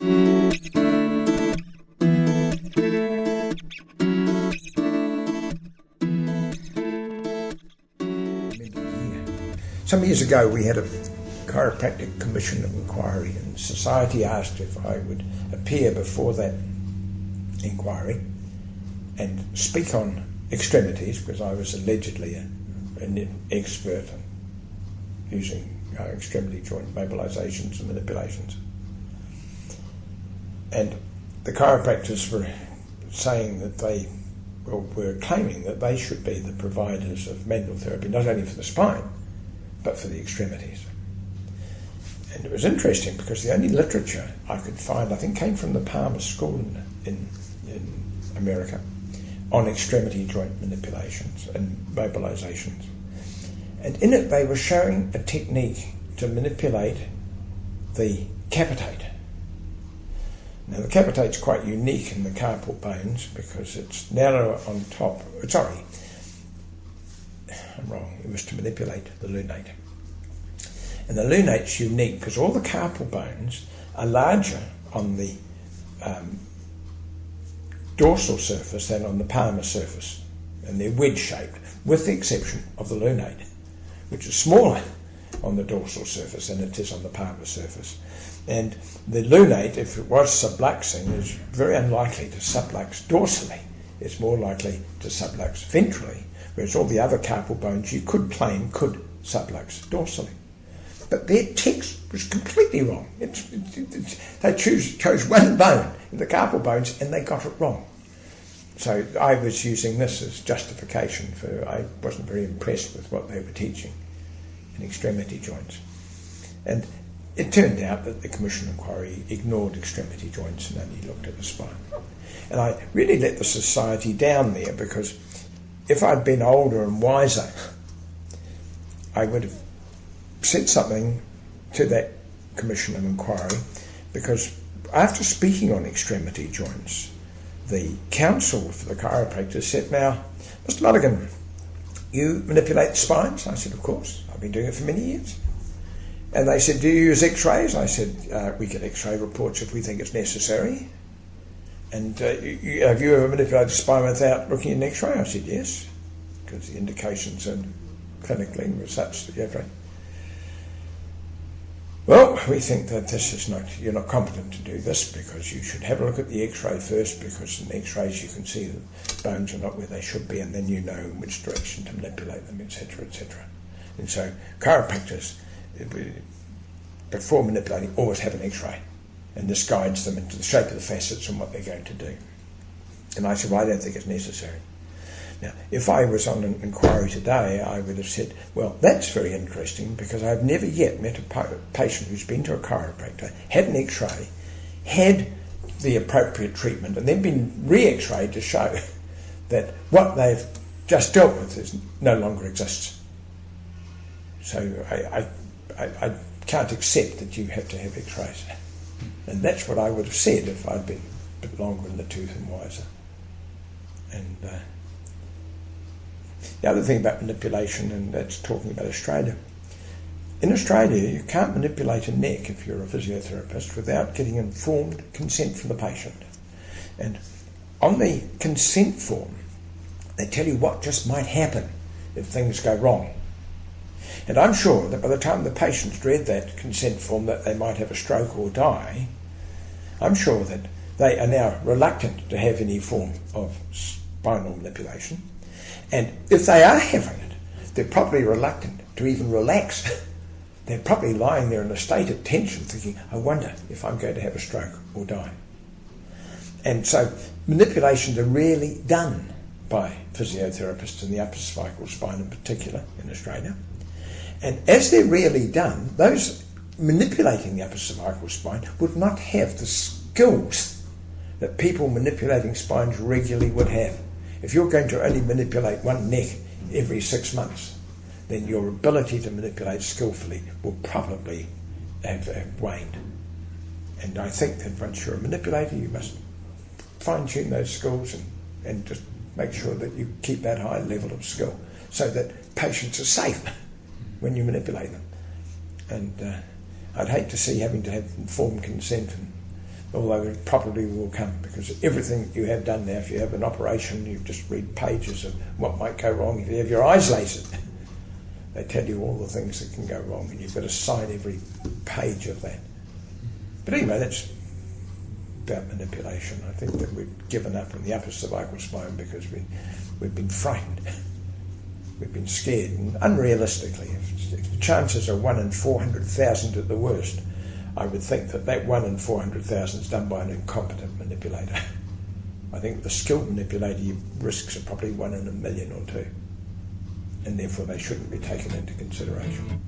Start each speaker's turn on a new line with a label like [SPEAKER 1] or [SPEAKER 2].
[SPEAKER 1] Some years ago we had a chiropractic commission of inquiry, and society asked if I would appear before that inquiry and speak on extremities, because I was allegedly an expert in using extremity joint mobilisations and manipulations. And the chiropractors were saying that were claiming that they should be the providers of manual therapy, not only for the spine, but for the extremities. And it was interesting because the only literature I could find, I think, came from the Palmer School in America on extremity joint manipulations and mobilisations. And in it they were showing a technique to manipulate the capitate. Now the capitate's quite unique in the carpal bones because it's narrow on top. Sorry, I'm wrong. It was to manipulate the lunate. And the lunate's unique because all the carpal bones are larger on the dorsal surface than on the palmar surface, and they're wedge-shaped, with the exception of the lunate, which is smaller on the dorsal surface than it is on the palmar surface. And the lunate, if it was subluxing, is very unlikely to sublux dorsally. It's more likely to sublux ventrally, whereas all the other carpal bones you could claim could sublux dorsally. But their text was completely wrong. They chose one bone in the carpal bones and they got it wrong. So I was using this as justification for I wasn't very impressed with what they were teaching in extremity joints. And it turned out that the commission inquiry ignored extremity joints and only looked at the spine. And I really let the society down there because if I'd been older and wiser, I would have said something to that commission of inquiry, because after speaking on extremity joints, the counsel for the chiropractors said, "Now, Mr. Mulligan, you manipulate the spines?" I said, "Of course, I've been doing it for many years." And they said, "Do you use x-rays?" I said, "We get x-ray reports if we think it's necessary." And have you ever manipulated the spine without looking at an x-ray? I said, "Yes," because the indications and clinically were such that you have to. "Well, we think that you're not competent to do this because you should have a look at the x-ray first, because in x-rays you can see the bones are not where they should be and then you know in which direction to manipulate them, etc., etc." And so chiropractors, before manipulating, always have an x-ray, and this guides them into the shape of the facets and what they're going to do. And I said, "Well, I don't think it's necessary." Now, if I was on an inquiry today, I would have said, "Well, that's very interesting because I've never yet met a patient who's been to a chiropractor, had an x-ray, had the appropriate treatment, and then been re-x-rayed to show that what they've just dealt with no longer exists." So I can't accept that you have to have x-rays. And that's what I would have said if I'd been a bit longer in the tooth and wiser. And the other thing about manipulation, and that's talking about Australia. In Australia, you can't manipulate a neck if you're a physiotherapist without getting informed consent from the patient. And on the consent form, they tell you what just might happen if things go wrong. And I'm sure that by the time the patient's read that consent form that they might have a stroke or die, I'm sure that they are now reluctant to have any form of spinal manipulation. And if they are having it, they're probably reluctant to even relax. They're probably lying there in a state of tension thinking, "I wonder if I'm going to have a stroke or die." And so manipulations are rarely done by physiotherapists in the upper cervical spine in particular in Australia. And as they're rarely done, those manipulating the upper cervical spine would not have the skills that people manipulating spines regularly would have. If you're going to only manipulate one neck every 6 months, then your ability to manipulate skillfully will probably have waned. And I think that once you're a manipulator, you must fine-tune those skills and just make sure that you keep that high level of skill so that patients are safe when you manipulate them. And I'd hate to see having to have informed consent and although it probably will come, because everything you have done now, if you have an operation, you just read pages of what might go wrong. If you have your eyes lasered, they tell you all the things that can go wrong, and you've got to sign every page of that. But anyway, that's about manipulation. I think that we've given up in the upper cervical spine because we've been frightened. We've been scared, and unrealistically, if the chances are 1 in 400,000 at the worst, I would think that 1 in 400,000 is done by an incompetent manipulator. I think the skilled manipulator risks are probably 1 in a million or 2, and therefore they shouldn't be taken into consideration.